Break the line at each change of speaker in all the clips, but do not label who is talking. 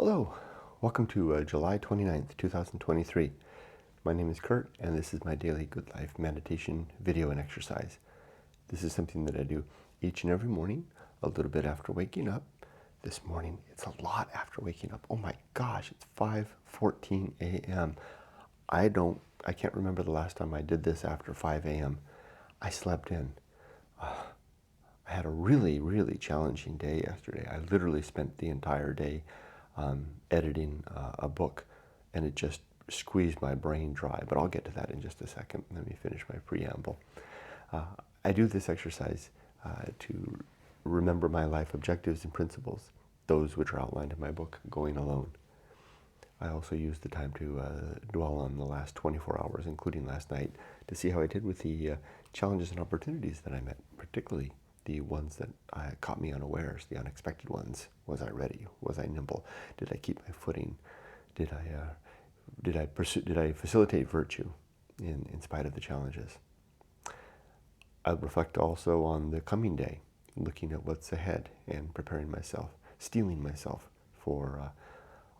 Hello, welcome to July 29th, 2023. My name is Kurt, and this is my daily Good Life meditation video and exercise. This is something that I do each and every morning, a little bit after waking up. This morning, it's a lot after waking up. Oh my gosh, it's 5:14 a.m. I can't remember the last time I did this after 5 a.m. I slept in. I had a really, really challenging day yesterday. I literally spent the entire day editing a book, and it just squeezed my brain dry. But I'll get to that in just a second. Let me finish my preamble. I do this exercise to remember my life objectives and principles, those which are outlined in my book, Going Alone. I also use the time to dwell on the last 24 hours, including last night, to see how I did with the challenges and opportunities that I met, particularly the ones that caught me unawares, the unexpected ones. Was I ready? Was I nimble? Did I keep my footing? Did I facilitate virtue in spite of the challenges? I reflect also on the coming day, looking at what's ahead and preparing myself, steeling myself for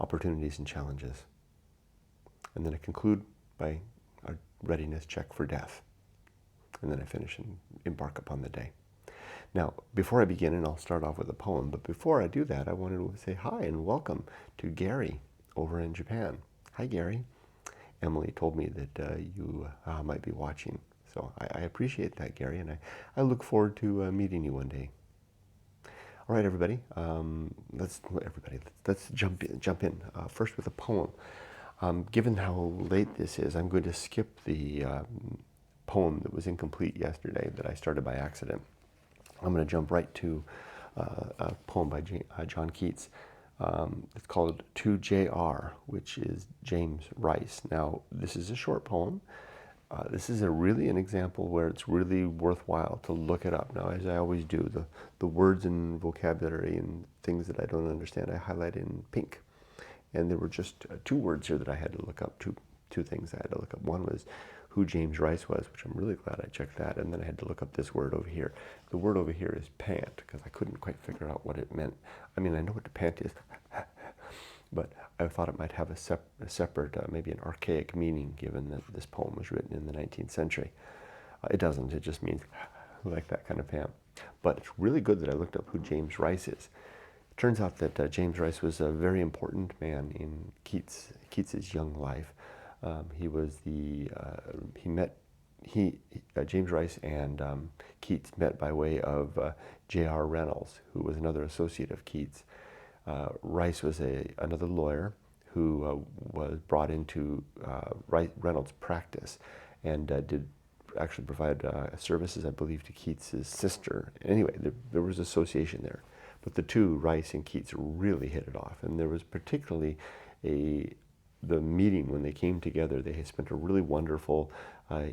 opportunities and challenges. And then I conclude by a readiness check for death. And then I finish and embark upon the day. Now, before I begin, and I'll start off with a poem, but before I do that, I wanted to say hi and welcome to Gary over in Japan. Hi, Gary. Emily told me that you might be watching, so I appreciate that, Gary, and I look forward to meeting you one day. All right, everybody. Let's jump in. First with a poem. Given how late this is, I'm going to skip the poem that was incomplete yesterday that I started by accident. I'm going to jump right to a poem by John Keats. It's called To J.R., which is James Rice. Now, this is a short poem. This is really an example where it's really worthwhile to look it up. Now, as I always do, the words and vocabulary and things that I don't understand, I highlight in pink. And there were just two words here that I had to look up, two things I had to look up. One was who James Rice was, which I'm really glad I checked that, and then I had to look up this word over here. The word over here is pant, because I couldn't quite figure out what it meant. I mean, I know what the pant is, but I thought it might have a separate, maybe an archaic meaning, given that this poem was written in the 19th century. It doesn't, it just means like that kind of pant. But it's really good that I looked up who James Rice is. It turns out that James Rice was a very important man in Keats's young life. James Rice and Keats met by way of J.R. Reynolds, who was another associate of Keats. Rice was another lawyer who was brought into Reynolds' practice and did actually provide services, I believe, to Keats's sister. Anyway, there was association there. But the two, Rice and Keats, really hit it off. And there was particularly the meeting when they came together. They had spent a really wonderful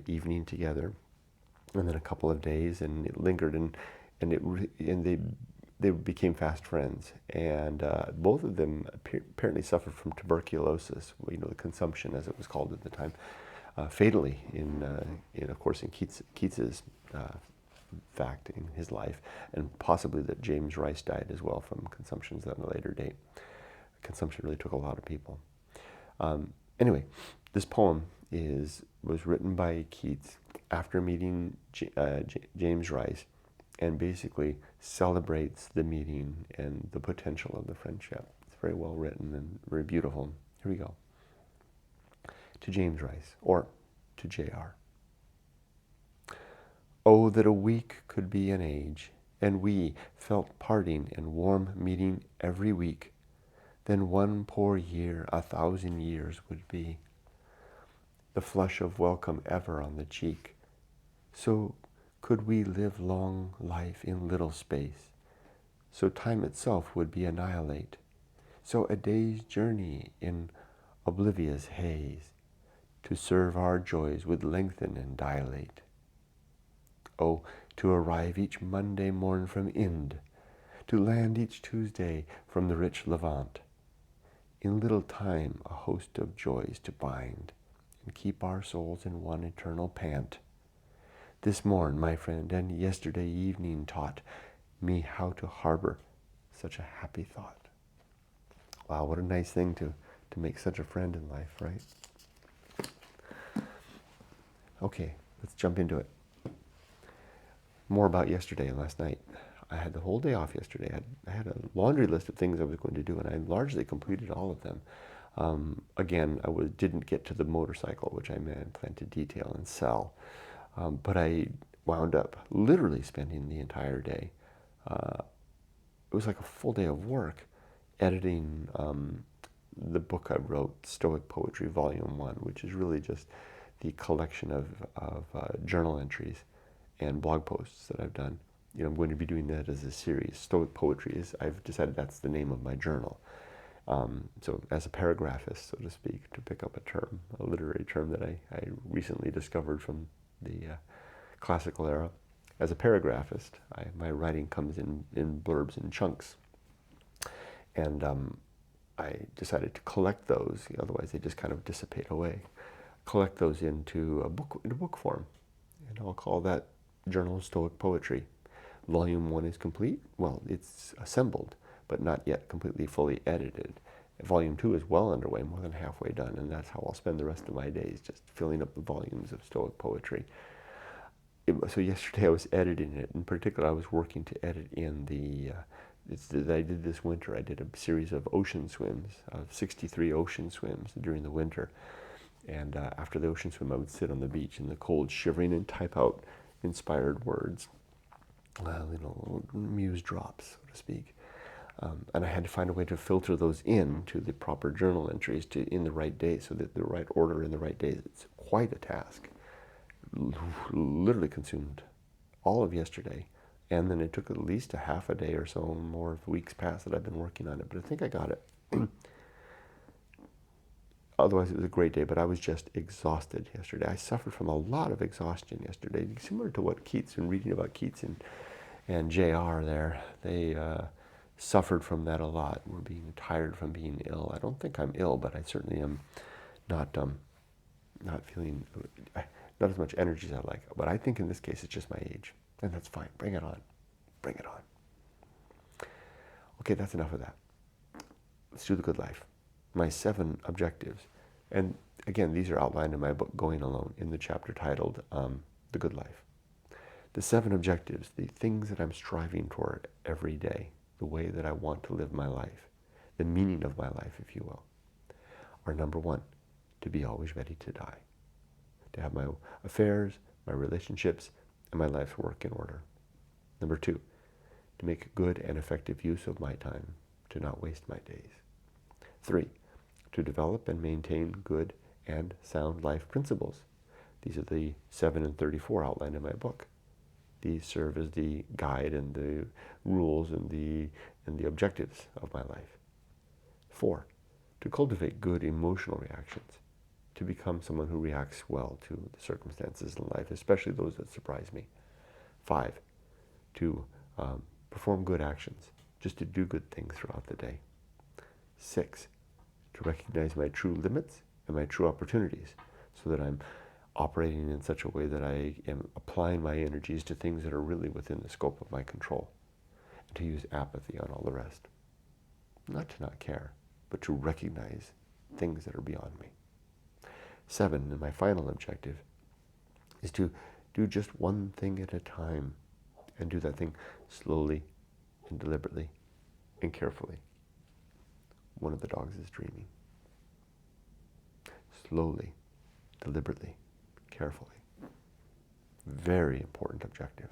evening together, and then a couple of days, and it lingered, and they became fast friends. And both of them apparently suffered from tuberculosis, the consumption, as it was called at the time, fatally of course, in Keats's fact in his life, and possibly that James Rice died as well from consumptions at a later date. Consumption really took a lot of people. Anyway, this poem was written by Keats after meeting James Rice, and basically celebrates the meeting and the potential of the friendship. It's very well written and very beautiful. Here we go. To James Rice, or to J.R. Oh, that a week could be an age, and we felt parting and warm meeting every week. Then one poor year 1,000 years would be, the flush of welcome ever on the cheek. So could we live long life in little space, so time itself would be annihilate, so a day's journey in oblivion's haze, to serve our joys would lengthen and dilate. Oh, to arrive each Monday morn from Ind, to land each Tuesday from the rich Levant, in little time a host of joys to bind, and keep our souls in one eternal pant. This morn, my friend, and yesterday evening taught me how to harbor such a happy thought. Wow, what a nice thing to make such a friend in life, right? Okay, let's jump into it. More about yesterday and last night. I had the whole day off yesterday. I had a laundry list of things I was going to do, and I largely completed all of them. Again, didn't get to the motorcycle, which I planned to detail and sell. But I wound up literally spending the entire day. It was like a full day of work editing the book I wrote, Stoic Poetry, Volume 1, which is really just the collection of journal entries and blog posts that I've done. I'm going to be doing that as a series. Stoic Poetry I've decided that's the name of my journal. So as a paragraphist, so to speak, to pick up a term, a literary term that I recently discovered from the classical era, as a paragraphist, my writing comes in blurbs and chunks. And I decided to collect those, otherwise they just kind of dissipate away. Collect those into book form. And I'll call that Journal of Stoic Poetry. Volume 1 is complete. Well, it's assembled, but not yet completely fully edited. Volume 2 is well underway, more than halfway done, and that's how I'll spend the rest of my days, just filling up the volumes of Stoic poetry. So yesterday I was editing it. In particular, I was working to edit in I did this winter. I did a series of ocean swims, 63 ocean swims during the winter. And after the ocean swim, I would sit on the beach in the cold, shivering, and type out inspired words, muse drops, so to speak. And I had to find a way to filter those in to the proper journal entries in the right day, so that the right order in the right days. It's quite a task. Literally consumed all of yesterday, and then it took at least a half a day or so more weeks past that I've been working on it, but I think I got it. Otherwise, it was a great day, but I was just exhausted yesterday. I suffered from a lot of exhaustion yesterday, similar to what Keats, and reading about Keats and J.R. there, they suffered from that a lot. We're being tired from being ill. I don't think I'm ill, but I certainly am not feeling, not as much energy as I like. But I think in this case, it's just my age, and that's fine. Bring it on. Bring it on. Okay, that's enough of that. Let's do the good life. My 7 objectives. And again, these are outlined in my book, Going Alone, in the chapter titled The Good Life. The 7 objectives, the things that I'm striving toward every day, the way that I want to live my life, the meaning of my life, if you will, are: number 1, to be always ready to die, to have my affairs, my relationships, and my life's work in order. Number 2, to make good and effective use of my time, to not waste my days. 3, to develop and maintain good and sound life principles. These are the 7 and 34 outlined in my book. These serve as the guide and the rules and the objectives of my life. 4, to cultivate good emotional reactions, to become someone who reacts well to the circumstances in life, especially those that surprise me. 5, to perform good actions, just to do good things throughout the day. 6, to recognize my true limits and my true opportunities, so that I'm operating in such a way that I am applying my energies to things that are really within the scope of my control, and to use apathy on all the rest. Not to not care, but to recognize things that are beyond me. 7, and my final objective, is to do just one thing at a time, and do that thing slowly and deliberately and carefully. One of the dogs is dreaming. Slowly, deliberately, carefully. Very important objective.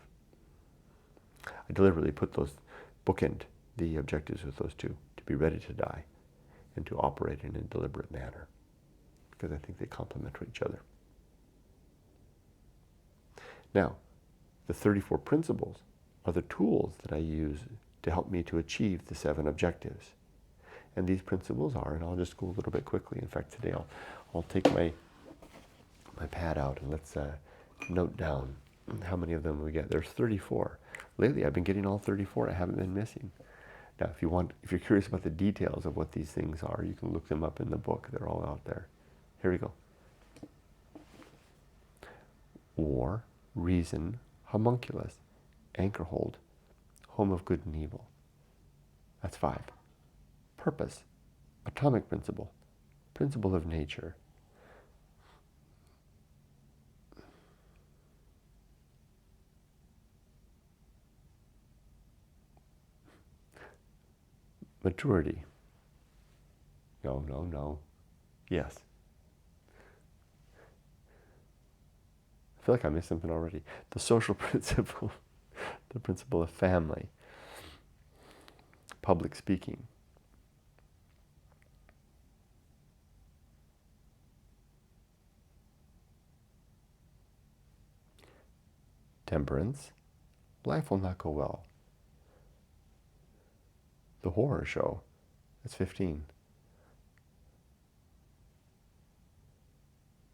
I deliberately bookend the objectives with those 2, to be ready to die and to operate in a deliberate manner, because I think they complement each other. Now, the 34 principles are the tools that I use to help me to achieve the 7 objectives. And these principles are, and I'll just go a little bit quickly. In fact, today I'll take my pad out and let's note down how many of them we get. There's 34. Lately, I've been getting all 34. I haven't been missing. Now, if you're curious about the details of what these things are, you can look them up in the book. They're all out there. Here we go. War, reason, homunculus, anchor hold, home of good and evil. That's 5. Purpose, atomic principle, principle of nature. Maturity. No, no, no. Yes. I feel like I missed something already. The social principle, the principle of family, public speaking. Temperance. Life will not go well. The horror show. That's 15.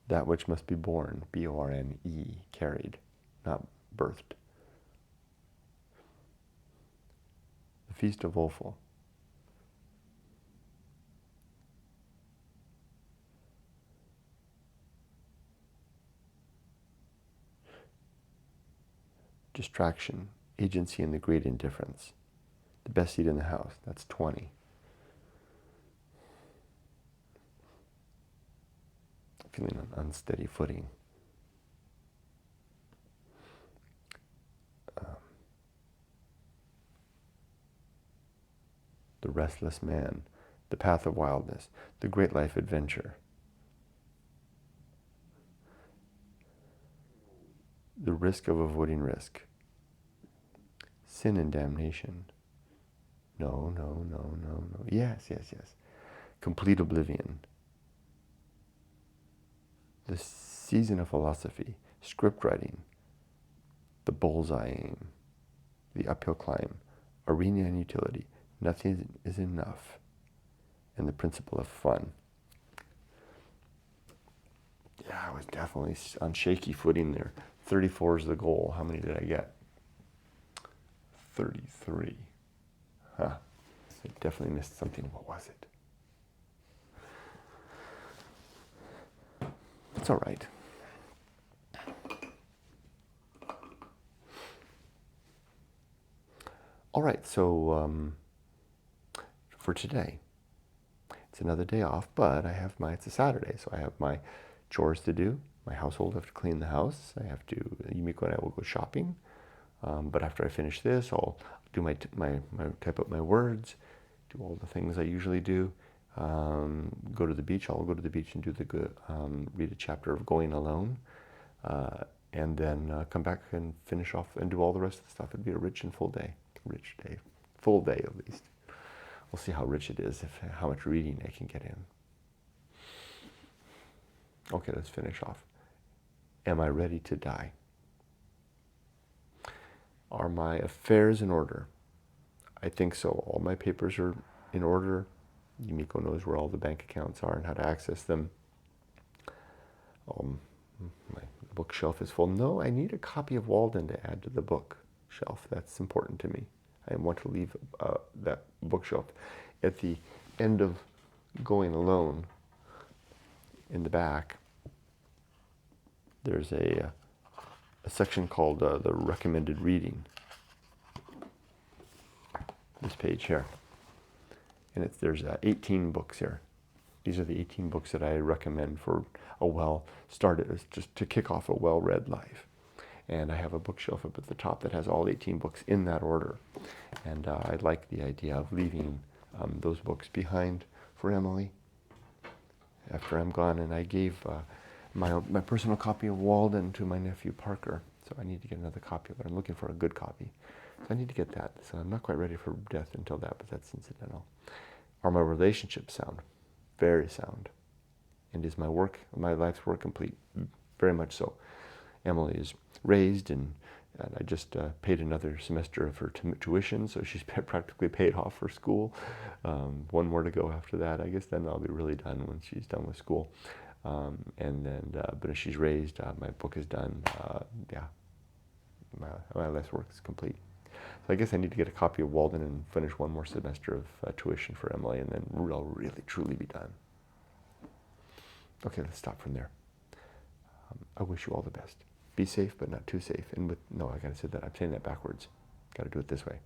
That which must be born, B-O-R-N-E, carried, not birthed. The Feast of Woeful. Distraction, agency, and the great indifference. The best seat in the house, that's 20. Feeling on unsteady footing. The restless man, the path of wildness, the great life adventure. The risk of avoiding risk. Sin and damnation. No, no, no, no, no. Yes, yes, yes. Complete oblivion. The season of philosophy, script writing, the bullseye aim, the uphill climb, arena and utility, nothing is enough, and the principle of fun. Yeah, I was definitely on shaky footing there. 34 is the goal. How many did I get? 33. Huh. I definitely missed something. What was it? It's all right. All right, so for today, it's another day off, but it's a Saturday, so I have my chores to do. My household, I have to clean the house. Yumiko and I will go shopping. But after I finish this, I'll do type up my words, do all the things I usually do. Go to the beach. I'll go to the beach and read a chapter of Going Alone, and then come back and finish off and do all the rest of the stuff. It'd be a rich and full day. Full day at least. We'll see how rich it is, how much reading I can get in. Okay, let's finish off. Am I ready to die? Are my affairs in order? I think so. All my papers are in order. Yumiko knows where all the bank accounts are and how to access them. My bookshelf is full. No, I need a copy of Walden to add to the bookshelf. That's important to me. I want to leave that bookshelf at the end of Going Alone. In the back, there's a section called the recommended reading. This page here. And there's 18 books here. These are the 18 books that I recommend for just to kick off a well-read life. And I have a bookshelf up at the top that has all 18 books in that order. And I like the idea of leaving those books behind for Emily after I'm gone. And I gave my personal copy of Walden to my nephew Parker. So I need to get another copy of it. I'm looking for a good copy. So I need to get that. So I'm not quite ready for death until that, but that's incidental. Are my relationships sound? Very sound. And is my life's work complete? Very much so. Emily is raised, and I just paid another semester of her tuition, so she's practically paid off her school. One more to go after that. I guess then I'll be really done when she's done with school. But if she's raised, my book is done. My life's work is complete. So I guess I need to get a copy of Walden and finish one more semester of tuition for Emily, and then I'll really, truly be done. Okay, let's stop from there. I wish you all the best. Be safe, but not too safe. I gotta say that. I'm saying that backwards. Gotta do it this way.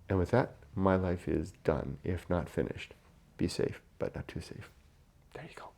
And with that, my life is done, if not finished. Be safe, but not too safe. There you go.